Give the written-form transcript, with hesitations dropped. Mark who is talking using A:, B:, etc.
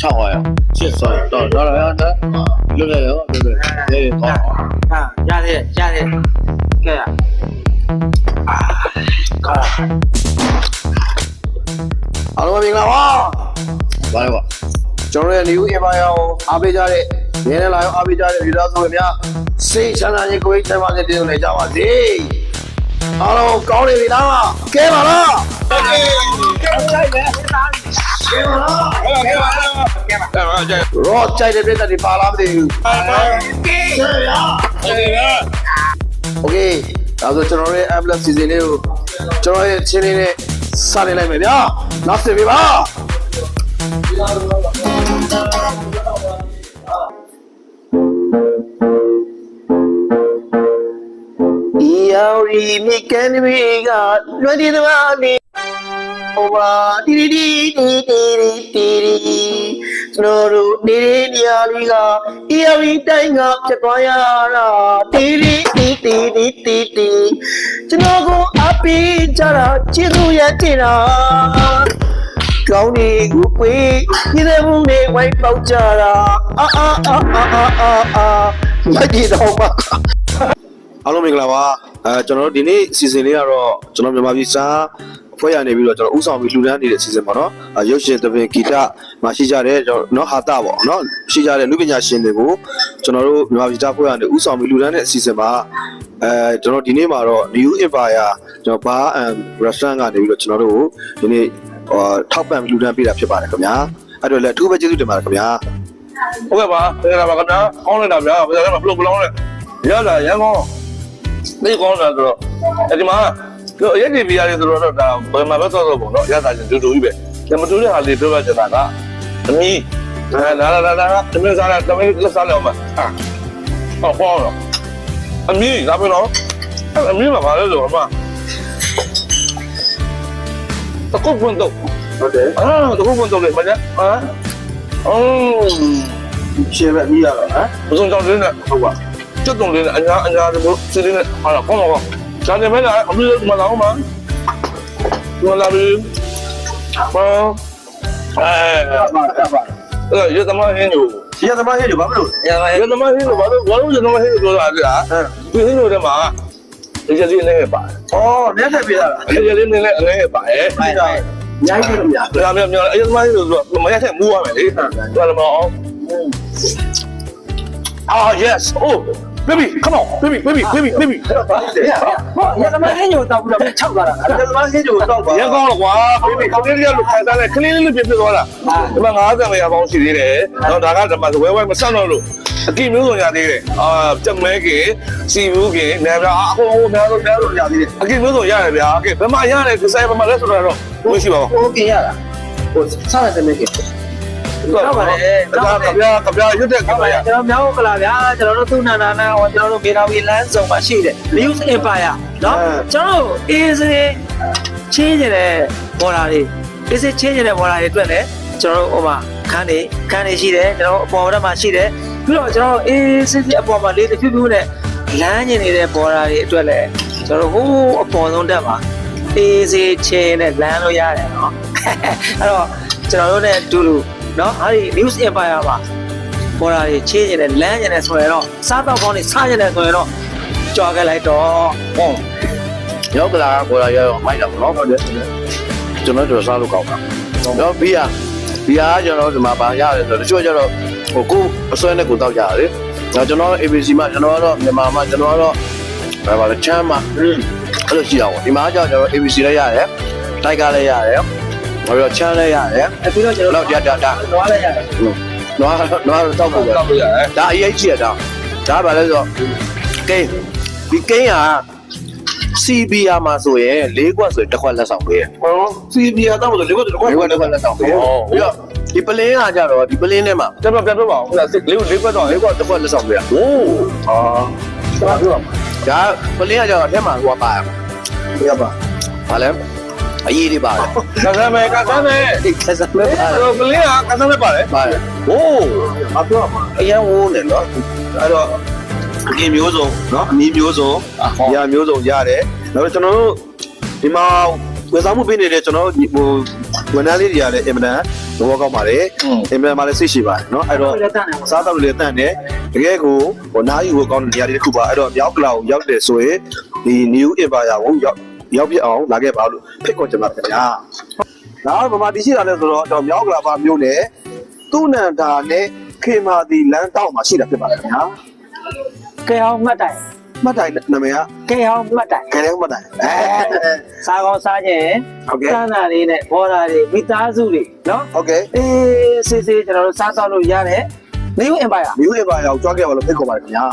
A: 600shit တော့တော့လွတ်ရရောလွတ်ရအေးတော့
B: ရတယ်ကဲ
A: အားလုံးမင်္ဂလာပါဘာလဲကွာကျွန်တော်ရဲ့ new empire ကိုအားပေးကြတဲ့ရင်းနဲ့လာရောအားပေးကြတဲ့ပြည်သားဆောင်များစိတ်ချမ်းသာခြင်းကိုယ်ချမ်းသာခြင်းတည်နေကြပါစေအားလုံးကောင်းနေပြီလားကဲပါလားကဲပါရောကြိုက်တဲ့ပြည်သားတွေပါလားမသိဘူးโอเคဒါဆိုကျွန်တော်ရဲ့ ambulance season လေးကိုကျွန်တော်ရဲ့ချင်းလေးနဲ့စတင်လိုက်မယ်ဗျာနောက်ဆက်ပြပါယောရီမိကန်မီကလွတ်တည်သွားနေဟိုပါတီတီကျွန်တော်တို့နေနေရာလေးကယောရီတိုင်းကဖြစ်သွားရတာတီကျွန်တော်ကိုအပီးကြတာကျေးဇူးရတင်တာကောင်းနေကိုပွေးညီတဲ့မှုနဲ့ဝိုင်းပေါက်ကြတာမကြည့်တော့ပါအားလုံးမင်္ဂလာပါကျွန်တော်တို့ဒီနေ့ season လေးကတော့ကျွန်တော်မြန်မာပြည်စာဖွဲ့ရနေပြီးတော့ကျွန်တော်ဥဆောင်ပြီးလှူဒန်းနေတဲ့ season ပေါ့နော်ရုပ်ရှင်သဘင်ဂီတမှာရှိကြတဲ့နော်ဟာတာပေါ့နော်ရှိကြတဲ့လူပညာရှင်တွေကိုကျွန်တော်တို့မြန်မာပြည်သားဖွဲ့ရနေဥဆောင်ပြီးလှူဒန်းတဲ့ season မှာကျွန်တော်ဒီနေ့မှာတော့ New Empire ကျွန်တော် Bar and Restaurant ကနေပြီးတော့ကျွန်တော်တို့ဒီနေ့ထောက်ပံ့လှူဒန်းပေးတာဖြစ်ပါတယ်ခင်ဗျာအဲ့တော့လည်းအထူးပဲကျေးဇူးတင်ပါတယ်ခင်ဗျာ
C: ဟုတ်ကဲ့ပါပြန်လာပါခင်ဗျာကောင်းလိုက်တာဗျာဘယ်လိုလဲဘလို့နဲ့ရလာရန်ကောင်းဒီကောင်းတာဆိုတော့ဒီမှာရက်တီပြရတယ်ဆိုတော့ဒါဘယ်မှာပဲစောစောပေါ့နော်ရတာချင်းတူတူကြီးပဲဒါမတူတဲ့ဟာလေးပြောပြချင်တာကအမီးလာတမင်းစားတမင်းလက်စားလောက်မှာဟောတော့အမီးလာပြီနော်အမီးမှာပါလဲဆိုအမတကုတ်ဖွင့်တော့
A: ဟုတ်တယ်
C: တကုတ်ဖွင့်တော့လေမကြ
A: ရှင်းပဲအမီးရတော့
C: ဘုံကြောင့်တင်းနဲ့ဟုတ်ပါကျွတ်တုံလေးနဲ့အညာတို့စီးလေးနဲ့ဟာကောင်းပါကောဇာနေမဲလာအမီးမလာအောင်မလာပြီဘာရသမားဟင်းတို့
A: ရသမားဟင်းတို့ဘာလို့
C: ရသမားဟင်းတို့ဘာလို့ရသမားဟင်းတို့ပြောတာလဲဒီဟင်းတို့ထဲမှာဒီကြလေးနဲ့ပါတယ်
A: ဩလက်ထပ်ပြရတာ
C: ဒီကြလေးနဲ့အငယ်ပါတယ်
A: ညာကြီးလို့များ
C: ဒါမျိုးမျိုးရသမားဟင်းတို့ဆိုမရတဲ့မူးရမယ်လေတော်လည်းမအောင်yes oh baby come on baby
A: ရသမားဟင်းတို့တောက်ပြီးတော့၆သွားတာရသမားဟင်းတို့တောက်ပါ
C: ရကောင်းတော့ကွာ baby ကောင်းလေးလေးလို့ခံစားတယ်ခလေးလေးလို့ပြပြသွားတာဒီမှာ50ရာပေါင်းရှိသေးတယ်တော့ဒါကဒီမှာဝဲဝဲမဆက်တော့လို့အကိမျိုးစုံရသေးတယ်ကြက်မဲကင်စီဘူးကင်နေပြအကုန်လုံးများလို့ရသေးတယ်အကိမျိုးစုံရတယ်ဗျာကဲဘယ်မှာရတယ်ဒီဆိုင်ဘယ်မှာလဲဆိုတော့မရှိပါဘူး
A: โอเคရတာဟိုစားတဲ့မဲကင်
C: ဟုတ်ပါတယ်ကဗျာရွတ်တဲ့ကဗျာ
B: ကျွန်တော်မြောက်ကလာဗျာကျွန်တော်တို့သူနာနာဟောကျွန်တော်တို့မေနာဝီလမ်းစုံမှာရှိတယ် News Empire เนาะကျွန်တော်တို့အေးစေးချင်းကျတဲ့ဘော်လာတွေအေးစေးချင်းကျတဲ့ဘော်လာတွေအတွက်လည်းကျွန်တော်တို့ဟိုမှာခန်းနေရှိတယ်ကျွန်တော်အပေါ်ဘက်မှာရှိတယ်ပြီးတော့ကျွန်တော်အေးစေးအပေါ်မှာလေးတစ်ဖြူဖြူနဲ့လမ်းကျင်နေတဲ့ဘော်လာတွေအတွက်လည်းကျွန်တော်ဟိုးအပေါ်ဆုံးတက်မှာအေးစေးချင်းနဲ့လမ်းလို့ရတယ်เนาะအဲ့တော့ကျွန်တော်တို့ ਨੇ အတူတူနော်ဟာဒီ News Empire မှာပေါ်လာရေးချင်းနေတယ်လမ်းနေတယ်ဆိုရင်တော့စားတော့ကောင်းနေစားနေတယ်ဆိုရင်တော့ကြွားခဲ့လိုက်တော့
A: ဟုတ်ရောက်ကလာပေါ်လာရောမိုက်တော့နော်ဟုတ်တယ်ကျွန်တော်တို့စားလို့ကောင်းတာတော့ဘီယာကျွန်တော်ဒီမှာဗာရတယ်ဆိုတော့တချို့ကျတော့ဟိုကိုအစွဲနဲ့ကိုတောက်ကြတယ်နော်ကျွန်တော် ABC မှာကျွန်တော်ကတော့မြန်မာမှာကျွန်တော်ကတော့ဘာလဲချမ်းမှာအဲ့လိုရှိအောင်ဒီမှာကျတော့ကျွန်တော် ABC လည်းရတယ်တိုက်ကလည်းရတယ်ဘာလို့ချမ်းလဲရတယ်
B: ပြီးတော့ကျွန်တော်
A: တော့ဒါ
B: နွားလဲရတယ်
A: နွားတော့တောက်ဖို့ရတယ်ဒါအရေးကြီးရတာဒါဘာလဲဆိုတော့ကိန်းဒီကိန်းက CBR မှာဆိုရင်၄ခွက်ဆိုရင်တစ်ခွက်လက်ဆောင်ပေးရ
C: CBR တောက်ဆို၄ခွက်
A: လက်ဆောင်ပေးပြီးတော့ဒီပလင်းကကြတော့ဒီပလင်းထဲမှာ
C: ပြန်ပြပါဦးဟုတ်လား၄ခွက်တော့
A: ၄ခွက်တစ်ခွက်လက်ဆောင်ပေးရ
C: ဟိုး
A: ဒါပြောပါဒါပလင်းကကြတော့အထက်မှာဟိုပါရပါဘာလဲအရေးတွေပါတယ်
C: ကစားမယ်
A: ကစားမယ်
C: တော့ကလေးကကစားမယ်ပါတယ်
A: ပါတယ်
C: ဟိုး
A: အပြောမှာအရန်ဝိုးနေနော်
C: အဲ့တော့အကင်းမျိုးစုံနော်အမီးမျိုးစုံရမျိုးစုံရတယ်နောက်ကျွန်တော်တို့ဒီမှာဝယ်ဆောင်မှုပေးနေတဲ့ကျွန်တော်ဟိုဝန်ထမ်းလေးတွေရတယ်အင်မတန်ဟ
A: ဘောကောင်းပါတယ်အင်မန်မှာလည်းစိတ်ရှိပါတယ်နော်အဲ့တော့စားတော့လည်းတန့်တယ်တကယ်ကိုဟိုနားယူဖို့ကောင်းတဲ့နေရာတွေတစ်ခုပါအဲ့တော့မြောက်ကလာကိုရောက်တယ်ဆိုရင်ဒီ New Empire ကိုရောက်ပြအောင်လာခဲ့ပါလို့ဖိတ်ခေါ်ချင်ပါတယ်ခင်ဗျာနောက်ဗမာတီရှိတာလဲဆိုတော့ကျွန်တော်မြောက်ကလာပါမျိုးနဲ့သူ့နန္ဒာနဲ့ခေမာတီလမ်းတောက်မှာရှိတာဖြစ်ပါတယ်ခင်ဗျာ
B: ကဲအောင်မှတ်တိုင်
A: မှတ်တိုင်နာမည်က
B: ကဲအောင်မှတ်တိုင်
A: ခဲလေးမှတ်တိုင်
B: စားကောင်းစားခြင်းစမ်းတာလေးနဲ့ဘောတာတွေမိသားစုတွေနော်
A: โอเค
B: အေးစေးစေးကျွန်တော်တို့စားတော့လို့ရတယ် New Empire
A: New Empire ရောက်ကြွားခဲ့ပါလို့ဖိတ်ခေါ်ပါတယ်ခင်ဗျာ